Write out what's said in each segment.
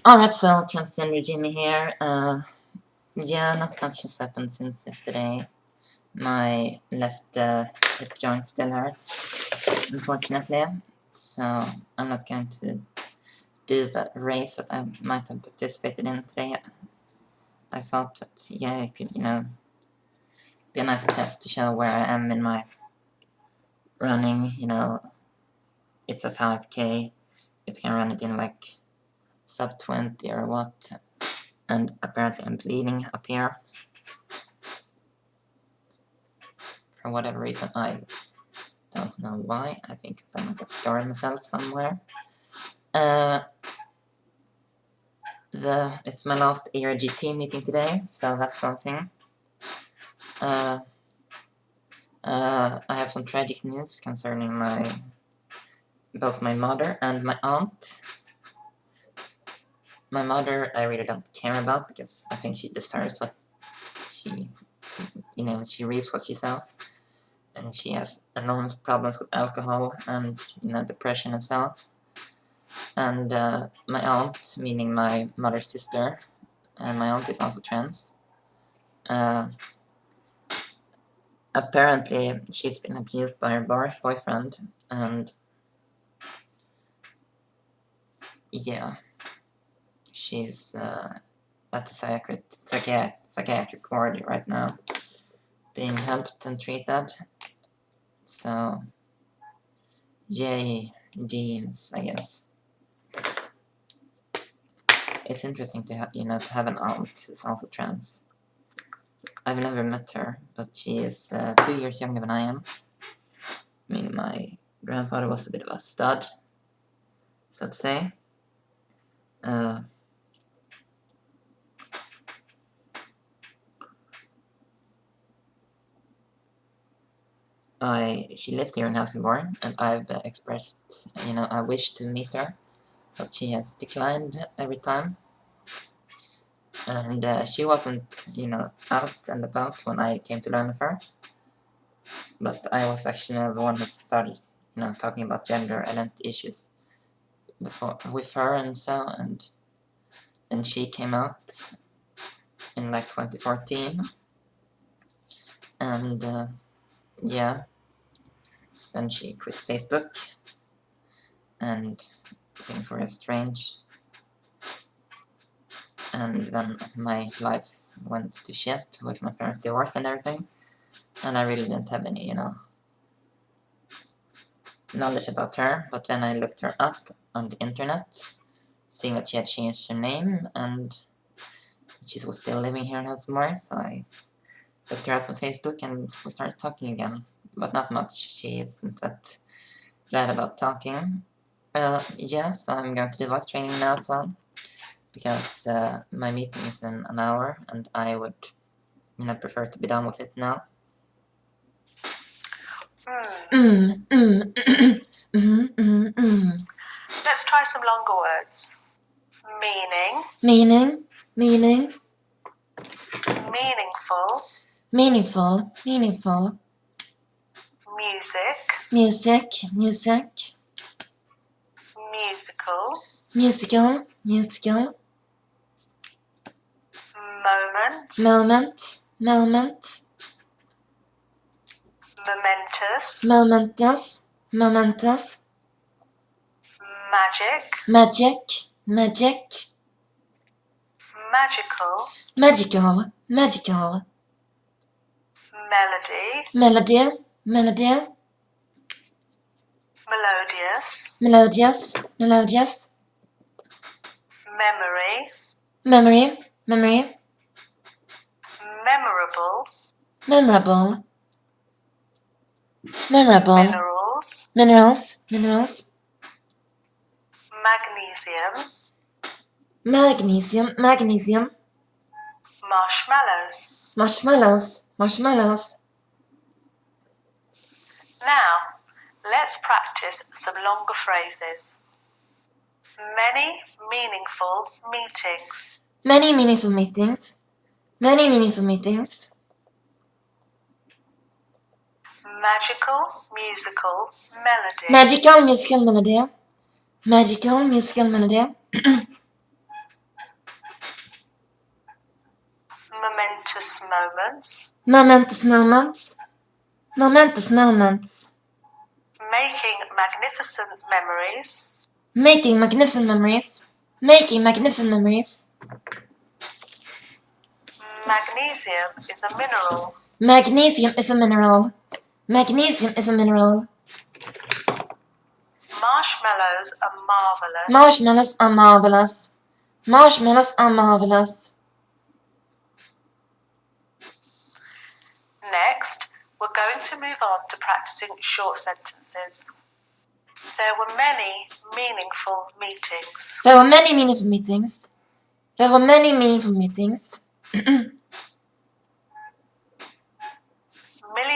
Alright, so Transgender Jimmy here. Yeah, not much has happened since yesterday. My left hip joint still hurts, unfortunately. So I'm not going to do the race that I might have participated in today. I thought that, yeah, it could, be a nice test to show where I am in my running. It's a 5K. If I can run it in like sub 20 or what. And apparently I'm bleeding up here. For whatever reason, I don't know why. I think I might have scarred myself somewhere. It's my last ARGT meeting today, so that's something. I have some tragic news concerning both my mother and my aunt. My mother I really don't care about because I think she deserves what she reaps what she sows. And she has enormous problems with alcohol and, depression and so. And my aunt, meaning my mother's sister, and my aunt is also trans. Apparently, she's been abused by her boyfriend, and yeah, she's at the psychiatric ward right now, being helped and treated. So, yay, genes, I guess. It's interesting to have an aunt who's also trans. I've never met her, but she is 2 years younger than I am. I mean, my grandfather was a bit of a stud, so to say. She lives here in Helsingborg, and I've expressed, a wish to meet her, but she has declined every time. And she wasn't, out and about when I came to learn of her. But I was actually the one that started, talking about gender identity issues with her and so, and she came out in like 2014, and yeah, then she quit Facebook, and things were strange. And then my life went to shit with my parents' divorce and everything, and I really didn't have any, knowledge about her. But then I looked her up on the internet, seeing that she had changed her name, and she was still living here in Helsingborg, so I looked her up on Facebook, and we started talking again, but not much. She isn't that glad about talking. Yeah, so I'm going to do voice training now as well, because my meeting is in an hour, and I would, prefer to be done with it now. Let's try some longer words. Meaning. Meaning. Meaning. Meaningful. Meaningful. Meaningful. Music. Music. Music. Musical. Musical. Musical. Moment. Moment. Moment. Momentous. Momentous. Momentous. Magic. Magic. Magic. Magical. Magical. Magical. Melody. Melody. Melody. Melodious. Melodious. Melodious. Memory. Memory. Memory. Memorable. Memorable. Memorable. Minerals. Minerals. Minerals. Magnesium. Magnesium. Magnesium. Marshmallows. Marshmallows. Marshmallows. Now, let's practice some longer phrases. Many meaningful meetings. Many meaningful meetings. Many meaningful meetings. Magical musical melody. Magical musical melody. Magical musical melody. Momentous moments. Momentous moments. Momentous moments. Making magnificent memories. Making magnificent memories. Making magnificent memories. Magnesium is a mineral. Magnesium is a mineral. Magnesium is a mineral. Marshmallows are marvelous. Marshmallows are marvelous. Marshmallows are marvelous. Next, we're going to move on to practicing short sentences. There were many meaningful meetings. There were many meaningful meetings. There were many meaningful meetings. Millie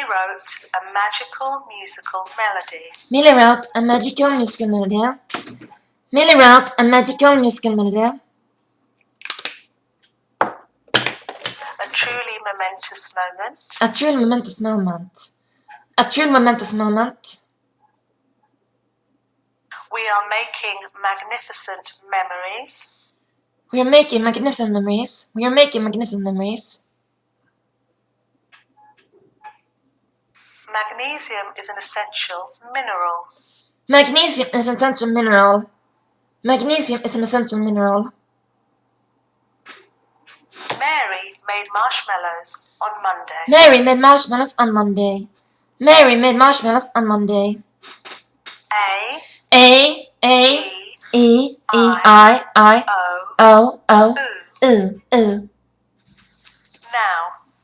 wrote a magical musical melody. Millie wrote a magical musical melody. Millie wrote a magical musical melody. A truly momentous moment. A truly momentous moment. A truly momentous moment. We are making magnificent memories. We are making magnificent memories. We are making magnificent memories. Magnesium is an essential mineral. Magnesium is an essential mineral. Magnesium is an essential mineral. Mary made marshmallows on Monday. Mary made marshmallows on Monday. Mary made marshmallows on Monday. A O ooh. Now,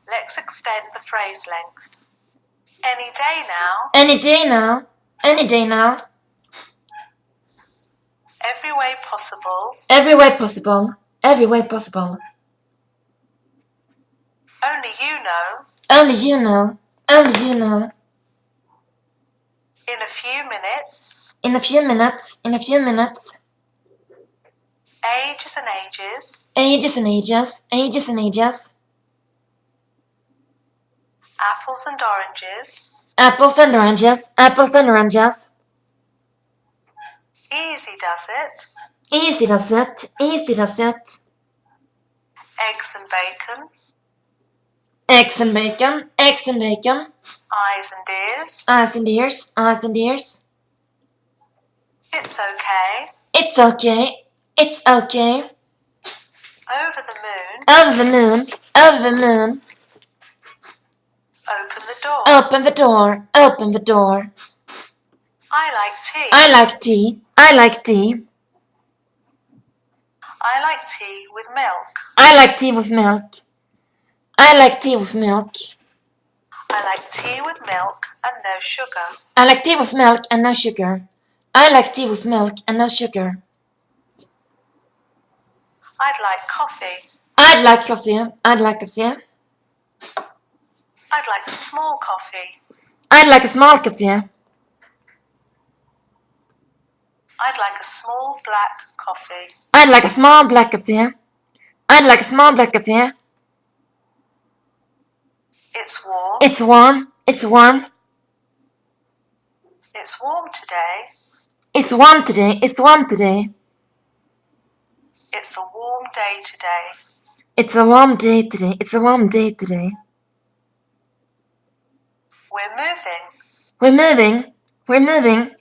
let's extend the phrase length. Any day now. Any day now. Any day now. Every way possible. Every way possible. Every way possible. Only you know. Only you know. Only you know. In a few minutes. In a few minutes. In a few minutes. Ages and ages. Ages and ages. Ages and ages. Apples and oranges. Apples and oranges. Apples and oranges. Easy does it. Easy does it. Easy does it. Eggs and bacon. Eggs and bacon. Eggs and bacon. Eyes and ears. Eyes and ears. Eyes and ears. It's okay. It's okay. It's okay. Over the moon. Over the moon. Over the moon. Open the door. Open the door. Open the door. I like tea. I like tea. I like tea. I like tea with milk. I like tea with milk. I like tea with milk. I like tea with milk and no sugar. I like tea with milk and no sugar. I like tea with milk and no sugar. I'd like coffee. I'd like coffee. I'd like coffee. I'd like a small coffee. I'd like a small coffee. I'd like a small black coffee. I'd like a small black coffee. I'd like a small black coffee. It's warm. It's warm. It's warm. It's warm today. It's warm today. It's warm today. It's a warm day today. It's a warm day today. It's a warm day today. We're moving. We're moving. We're moving.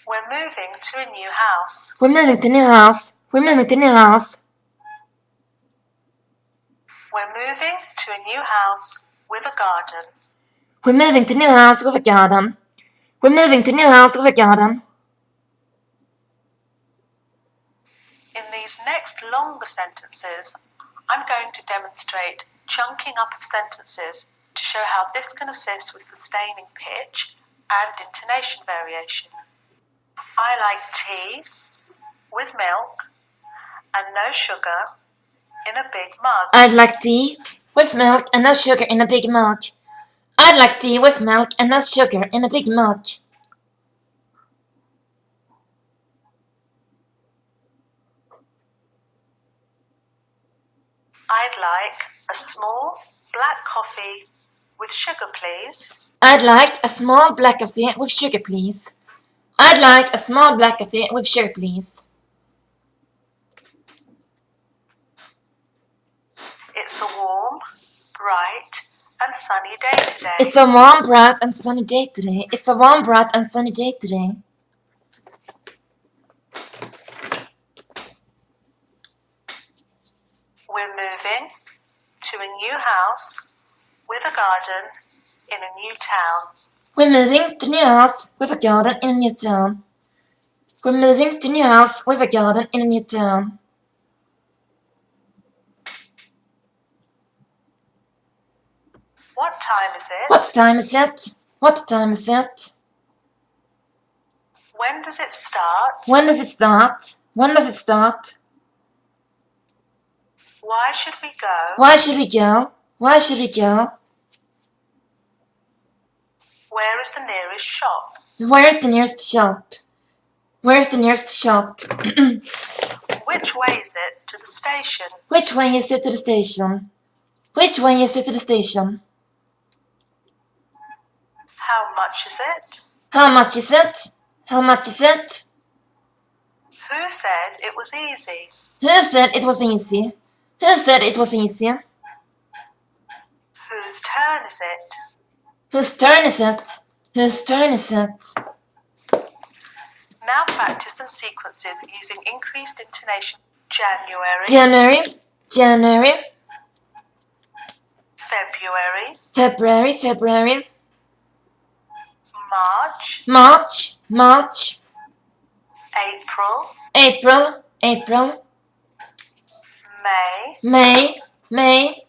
We're moving to a new house. We're moving to new house. We're moving to new house. We're moving to a new house with a garden. We're moving to new house with a garden. We're moving to new house with a garden. In these next longer sentences, I'm going to demonstrate chunking up of sentences to show how this can assist with sustaining pitch and intonation variation. I like tea with milk and no sugar in a big mug. I'd like tea with milk and no sugar in a big mug. I'd like tea with milk and no sugar in a big mug. I'd like a small black coffee with sugar, please. I'd like a small black coffee with sugar, please. I'd like a small black coffee with sugar, please. It's a warm bright and sunny day today. It's a warm, bright and sunny day today. It's a warm, bright and sunny day today. We're moving to a new house with a garden in a new town. We're moving to a new house with a garden in a new town. We're moving to a new house with a garden in a new town. What time is it? What time is it? What time is it? When does it start? When does it start? When does it start? Why should we go? Why should we go? Why should we go? Where is the nearest shop? Where's the nearest shop? Where's the nearest shop? Which way is it to the station? Which way is it to the station? Which way is it to the station? How much is it? How much is it? How much is it? Who said it was easy? Who said it was easy? Who said it was easy? Whose turn is it? Whose turn is it? Whose turn is it? Now practice some sequences using increased intonation. January, January, January, February, February, February, March, March, March, April, April, April, May, May, May,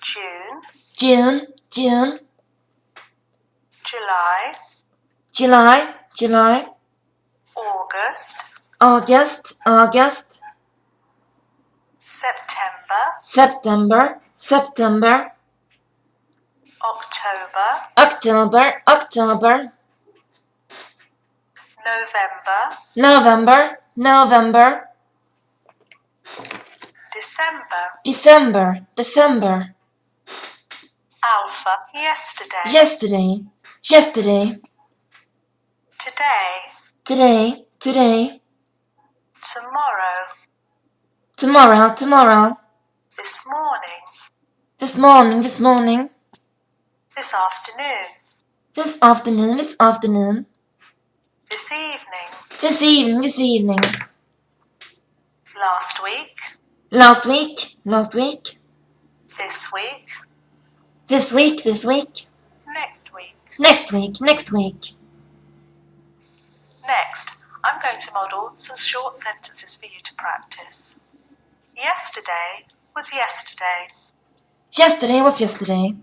June, June, June, July, July, July, August, August, August, September, September, September, October, October, October, November, November, November, December, December, December, Alpha, yesterday, yesterday, yesterday, today, today, today, tomorrow, tomorrow, tomorrow, this morning, this morning, this morning, this afternoon, this afternoon, this afternoon, this evening, this evening, this evening, last week, last week, last week, this week, this week, this week, next week. next week, next week. Next, I'm going to model some short sentences for you to practice. Yesterday was yesterday. Yesterday was yesterday.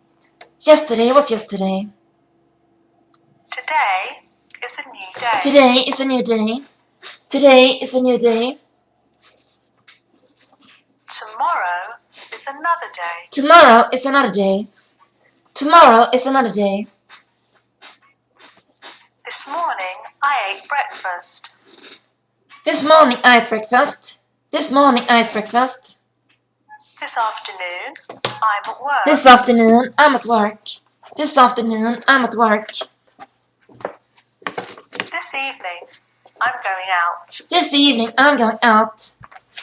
Yesterday was yesterday. Today is a new day. Today is a new day. Today is a new day. Tomorrow is another day. Tomorrow is another day. Tomorrow is another day. This morning I ate breakfast. This morning I ate breakfast. This morning I ate breakfast. This afternoon I'm at work. This afternoon I'm at work. This afternoon I'm at work. This evening I'm going out. This evening I'm going out.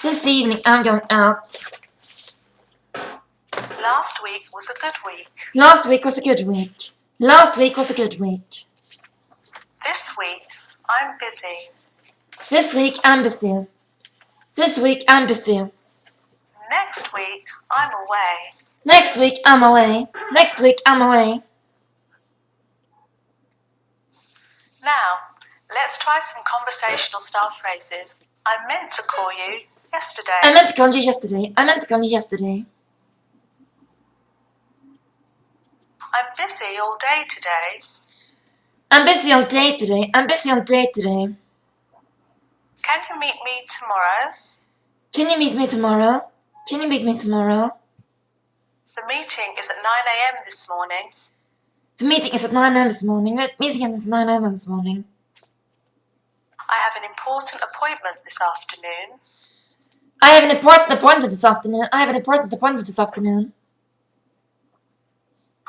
This evening I'm going out. Last week was a good week. Last week was a good week. Last week was a good week. This week I'm busy. This week I'm busy. This week I'm busy. Next week I'm away. Next week I'm away. Next week I'm away. Now, let's try some conversational style phrases. I meant to call you yesterday. I meant to call you yesterday. I meant to call you yesterday. I'm busy all day today. I'm busy all day today. I'm busy all day today. Can you meet me tomorrow? Can you meet me tomorrow? Can you meet me tomorrow? The meeting is at 9 a.m. this morning. The meeting is at 9 a.m. this morning. The meeting is at 9 a.m. this morning. I have an important appointment this afternoon. I have an important appointment this afternoon. I have an important appointment this afternoon.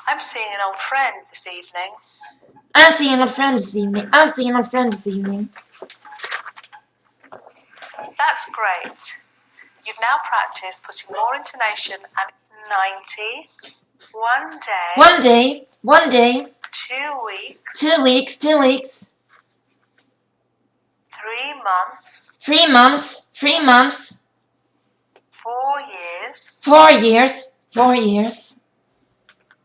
I'm seeing an old friend this evening. I'm seeing an old friend this evening. I'm seeing an old friend this evening. That's great. You've now practiced putting more intonation and 90, 1 day, 1 day, 1 day, 2 weeks, 2 weeks, 2 weeks, 3 months, 3 months, 3 months, 4 years, 4 years, 4 years,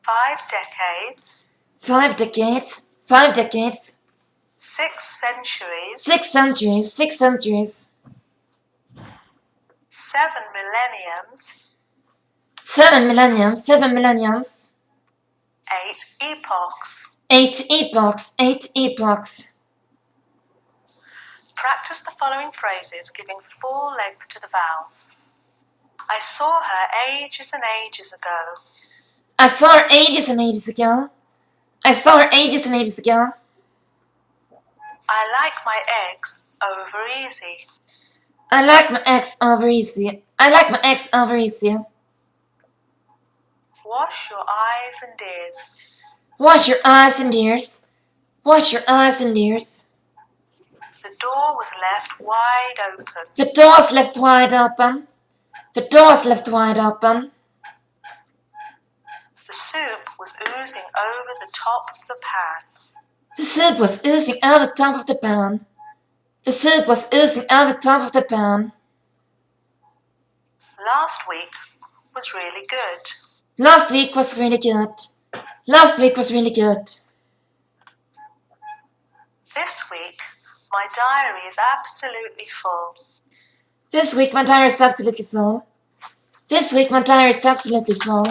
5 decades, 5 decades, 5 decades, 6 centuries, 6 centuries, 6 centuries, 7 millenniums, 7 millenniums, 7 millenniums, 8 epochs. 8 epochs, 8 epochs. Practice the following phrases, giving full length to the vowels. I saw her ages and ages ago. I saw her ages and ages ago. I saw her ages and ages ago. I like my eggs over easy. I like my eggs over easy. I like my eggs over easy. Wash your eyes and ears. Wash your eyes and ears. Wash your eyes and ears. The door was left wide open. The door's left wide open. The door's left wide open. The soup was oozing over the top of the pan. The soup was oozing out the top of the pan. The soup was oozing out the top of the pan. Last week was really good. Last week was really good. Last week was really good. This week, my diary is absolutely full. This week my diary is absolutely full. This week my diary is absolutely full.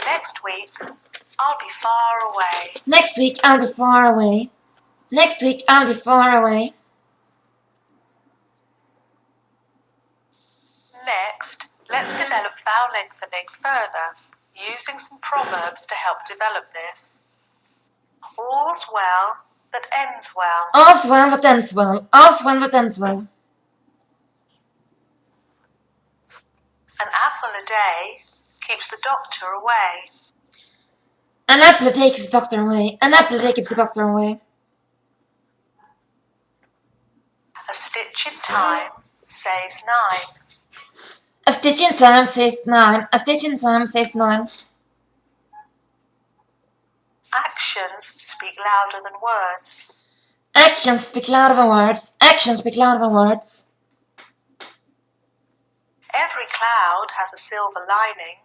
Next week, I'll be far away. Next week I'll be far away. Next week I'll be far away. Next, let's develop vowel lengthening further, using some proverbs to help develop this. All's well that ends well. All's well that ends well. All's well that ends well. An apple a day keeps the doctor away. An apple a day keeps the doctor away. An apple a day keeps the doctor away. A stitch in time saves 9. A stitch in time saves 9. A stitch in time saves 9. Actions speak louder than words. Actions speak louder than words. Actions speak louder than words. Every cloud has a silver lining.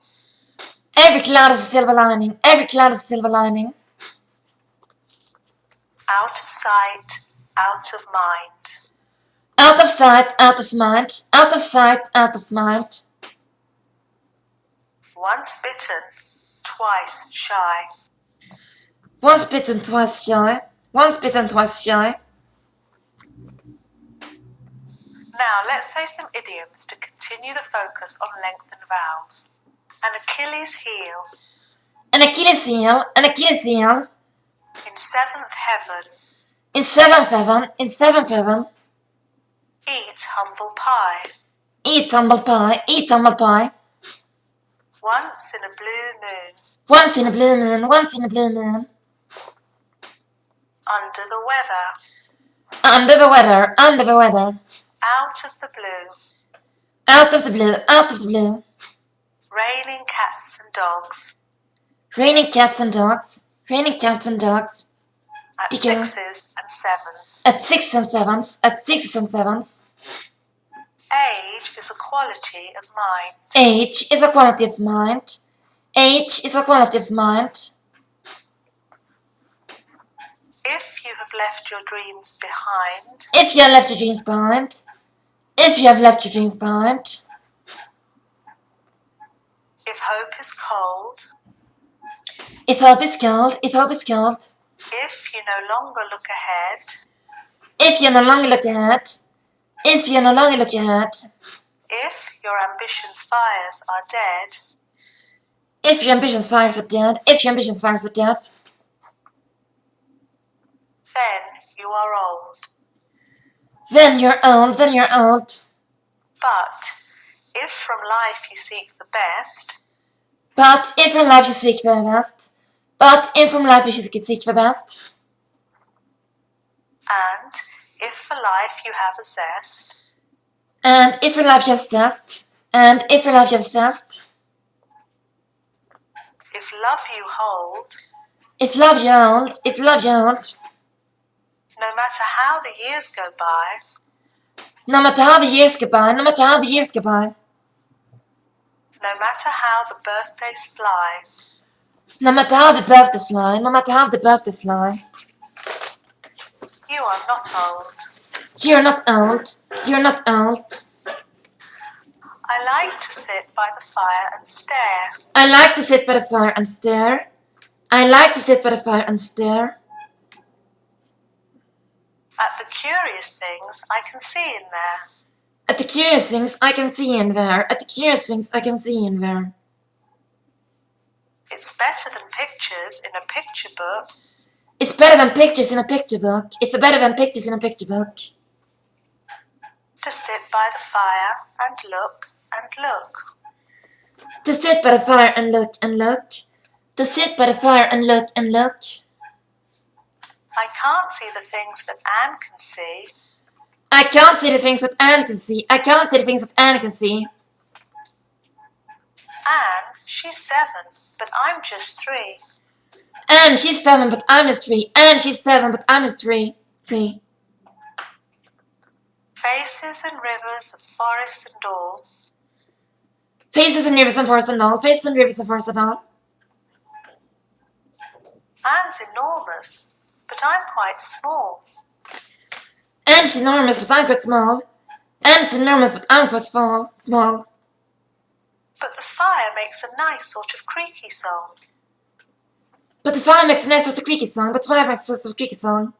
Every cloud has a silver lining. Every cloud has a silver lining. Out of sight, out of mind. Out of sight, out of mind. Out of sight, out of mind. Once bitten, twice shy. Once bitten, twice shy. Once bitten, twice shy. Now let's say some idioms to continue the focus on lengthened vowels. An Achilles heel. An Achilles heel. An Achilles heel. In 7th heaven. In 7th heaven. In 7th heaven. Eat humble pie. Eat humble pie. Eat humble pie. Once in a blue moon. Once in a blue moon. Once in a blue moon. Under the weather. Under the weather. Under the weather. Out of the blue. Out of the blue. Out of the blue. Raining cats and dogs. Raining cats and dogs. Raining cats and dogs. At Digga. 6s and 7s. At 6s and 7s. At 6s and 7s. Age is a quality of mind. Age is a quality of mind. Age is a quality of mind. If you have left your dreams behind. If you have left your dreams behind. If you have left your dreams behind. If hope is cold. If hope is cold. If hope is cold. If you no longer look ahead. If you no longer look ahead. If you no longer look ahead. If your ambition's fires are dead. If your ambition's fires are dead. If your ambition's fires are dead. Then you are old. Then you're old. Then you're old. But if from life you seek the best. But if from life you seek the best. But if from life you seek the best. And if for life you have a zest. And if from life you have zest. And if you love you're obsessed. If love you hold, If love you hold. If love you hold. no matter how the years go by, No matter how the years go by. No matter how the years go by. no matter how the birthdays fly, No matter how the birthdays fly. No matter how the birthdays fly. you are not old. You're not old. You're not old. I like to sit by the fire and stare. I like to sit by the fire and stare. I like to sit by the fire and stare. At the curious things I can see in there. At the curious things I can see in there. At the curious things I can see in there. It's better than pictures in a picture book. It's better than pictures in a picture book. It's better than pictures in a picture book. To sit by the fire and look and look. To sit by the fire and look and look. To sit by the fire and look and look. I can't see the things that Anne can see. I can't see the things that Anne can see. I can't see the things that Anne can see. Anne, she's 7, but I'm just 3. Anne, she's 7, but I'm just 3. Anne, she's 7, but I'm just 3. 3. Faces and rivers and forests and all. Faces and rivers and forests and all. Faces and rivers and forests and all. Anne's enormous, but I'm quite small. Anne's enormous, but I'm quite small. Anne's enormous, but I'm quite small. But the fire makes a nice sort of creaky song. But the fire makes a nice sort of creaky song. But the fire makes a sort of creaky song.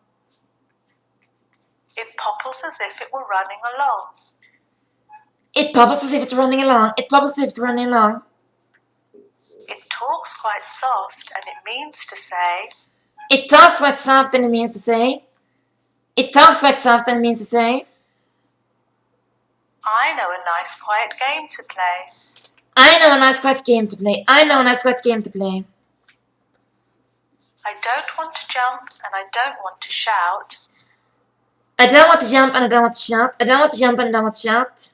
It popples as if it were running along. It popples as if it's running along. It popples as if it's running along. It talks quite soft, and it means to say. It talks quite soft, and it means to say. It talks quite soft, and it means to say. I know a nice quiet game to play. I know a nice quiet game to play. I know a nice quiet game to play. I don't want to jump, and I don't want to shout. I don't want to jump, and I don't want to shout. I don't want to jump, and I don't want to shout.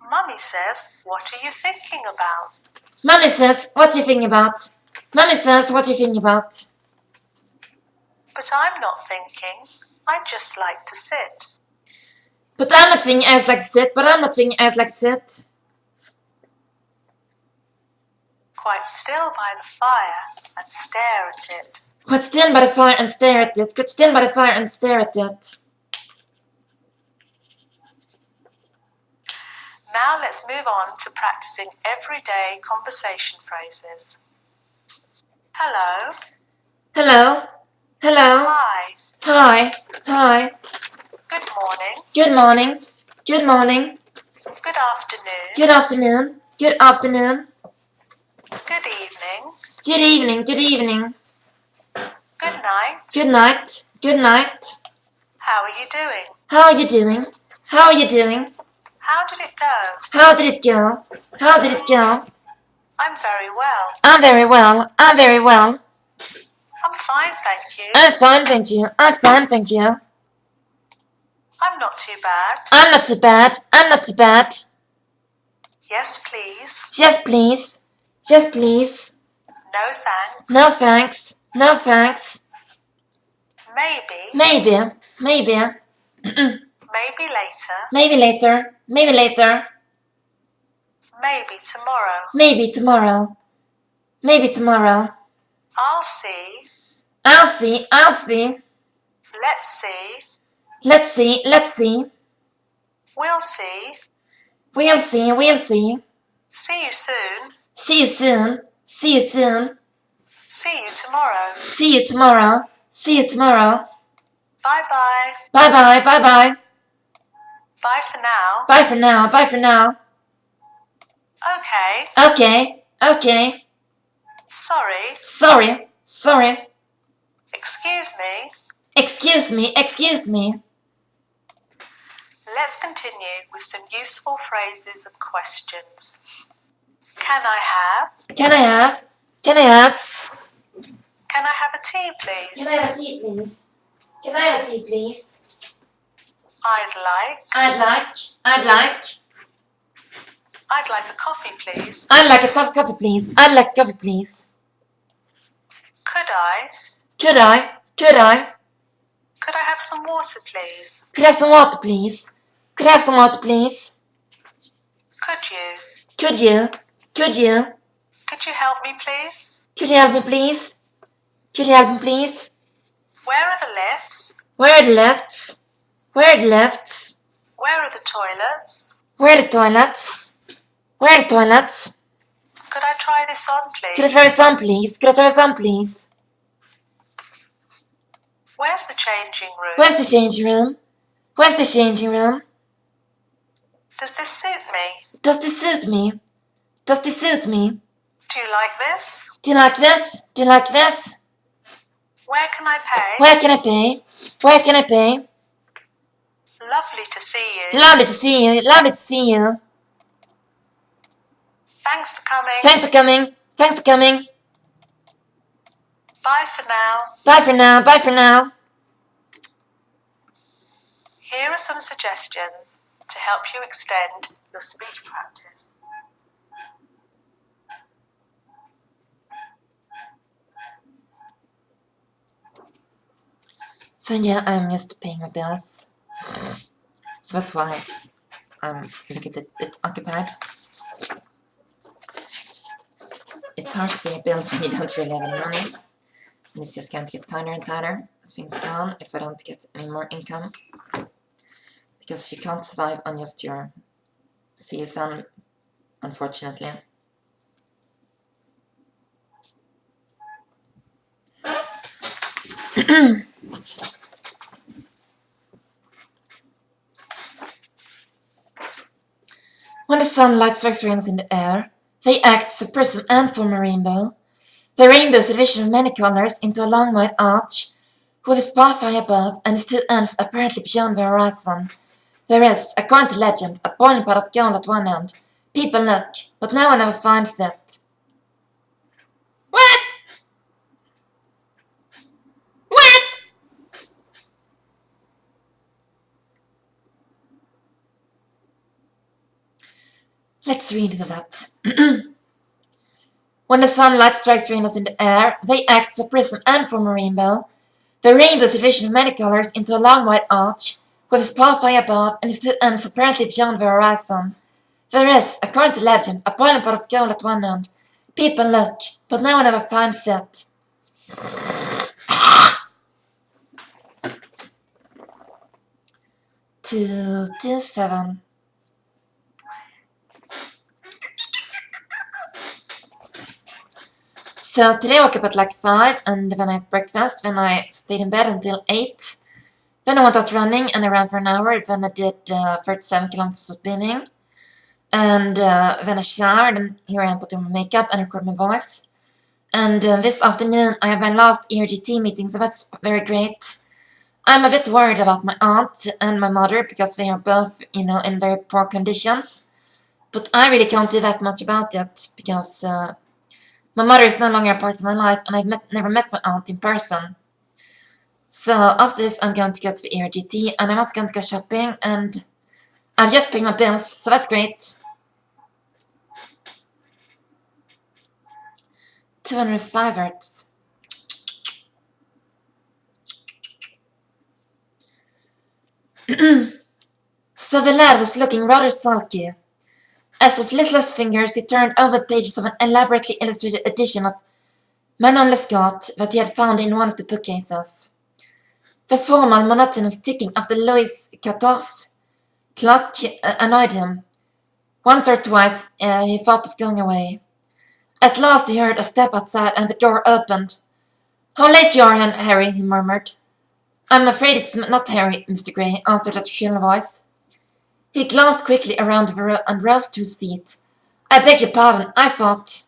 Mummy says, what are you thinking about? Mummy says, what are you thinking about? Mummy says, what are you thinking about? But I'm not thinking. I just like to sit. But I'm not thinking I just like to sit. But I'm not thinking I just like to sit. Quite still by the fire and stare at it. Quite still by the fire and stare at it. Quite still by the fire and stare at it. Now let's move on to practicing everyday conversation phrases. Hello. Hello. Hello. Hi. Hi. Hi. Good morning. Good morning. Good morning. Good afternoon. Good afternoon. Good afternoon. Good evening. Good evening. Good evening. Good night. Good night. Good night. How are you doing? How are you doing? How are you doing? How did it go? How did it go? How did it go? I'm very well. I'm very well. I'm very well. I'm fine, thank you. I'm fine, thank you. I'm fine, thank you. I'm not too bad. I'm not too bad. I'm not too bad. Yes, please. Yes, please. Yes, please. No thanks. No thanks. No thanks. Maybe. Maybe. Maybe. Maybe later. Maybe later. Maybe later. Maybe tomorrow. Maybe tomorrow. Maybe tomorrow. I'll see. I'll see. I'll see. Let's see. Let's see. Let's see. We'll see. We'll see. We'll see. See you soon. See you soon. See you soon. See you tomorrow. See you tomorrow. See you tomorrow. Bye-bye. Bye-bye. Bye-bye. Bye for now. Bye for now. Bye for now. Okay. Okay. Okay. Sorry. Sorry. Sorry. Excuse me. Excuse me. Excuse me. Let's continue with some useful phrases and questions. Can I have? Can I have? Can I have? Can I have a tea, please? Can I have a tea, please? Can I have a tea, please? I'd like. I'd like. I'd like. I'd like a coffee, please. I'd like a coffee, please. I'd like coffee, please. Could I? Could I? Could I? Could I have some water, please? Could I have some water, please? Could I have some water, please? Could you? Could you? Could you? Could you help me, please? Could you help me, please? Could you help me, please? Where are the lifts? Where are the lifts? Where are the lifts? Where are the toilets? Where are the toilets? Where are the toilets? Could I try this on, please? Could I try this on, please? Could I try this on, please? Where's the changing room? Where's the changing room? Where's the changing room? Does this suit me? Does this suit me? Does this suit me? Do you like this? Do you like this? Do you like this? Where can I pay? Where can I pay? Where can I pay? Lovely to see you. Lovely to see you. Lovely to see you. Thanks for coming. Thanks for coming. Thanks for coming. Bye for now. Bye for now. Bye for now. Here are some suggestions to help you extend your speech practice. So yeah, I'm used to paying my bills. So that's why I'm looking a bit occupied. It's hard to pay your bills when you don't really have any money. And it's just going to get tighter and tighter as things go on if I don't get any more income. Because you can't survive on just your CSN, unfortunately. When the sunlight strikes rainbows in the air, they act as a prism and form a rainbow. The rainbow is a division of many colors into a long white arch, with its path high above and its two ends apparently beyond the horizon. There is, according to legend, a boiling pot of gold at one end. People look, but no one ever finds it. What? What? Let's read that. When the sunlight strikes rainbows in the air, they act as a prism and form a rainbow. The rainbow is a division of many colors into a long white arch, with its path high above and its two ends apparently beyond the horizon. There is, according to legend, a boiling pot of gold at one end. People look, but no one ever finds it. Two, 7. So today I woke up at like 5, and then I had breakfast, then I stayed in bed until 8. Then I went out running, and I ran for an hour, then I did 37 kilometers of spinning. And then I showered, and here I am putting my makeup and record my voice. And this afternoon I have my last ERGT meeting, so that's very great. I'm a bit worried about my aunt and my mother, because they are both, in very poor conditions. But I really can't do that much about it, because my mother is no longer a part of my life, and I've never met my aunt in person. So after this I'm going to go to the ERGT, and I'm also going to go shopping, and I've just paid my bills, so that's great. 205 hertz. So the lad was looking rather sulky, as with listless fingers he turned over the pages of an elaborately illustrated edition of Manon Lescaut that he had found in one of the bookcases. The formal, monotonous ticking of the Louis XIV clock annoyed him. Once or twice he thought of going away. At last he heard a step outside, and the door opened. "How late you are, Harry," he murmured. "I'm afraid it's not Harry, Mr. Gray," answered a shrill voice. He glanced quickly around the room and rose to his feet. "I beg your pardon, I thought—"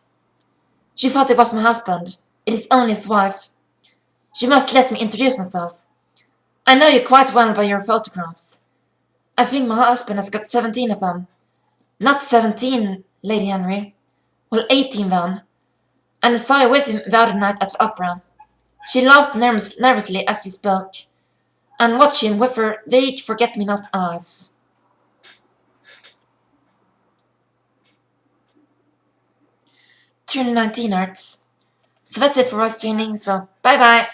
"You thought it was my husband. It is only his wife. You must let me introduce myself. I know you quite well by your photographs. I think my husband has got 17 of them. Not 17, Lady Henry. Well, 18 then. And I saw you with him the other night at the opera." She laughed nervously as she spoke, and watching with her vague forget-me-not eyes. 219 hertz. So that's it for voice training, so bye bye!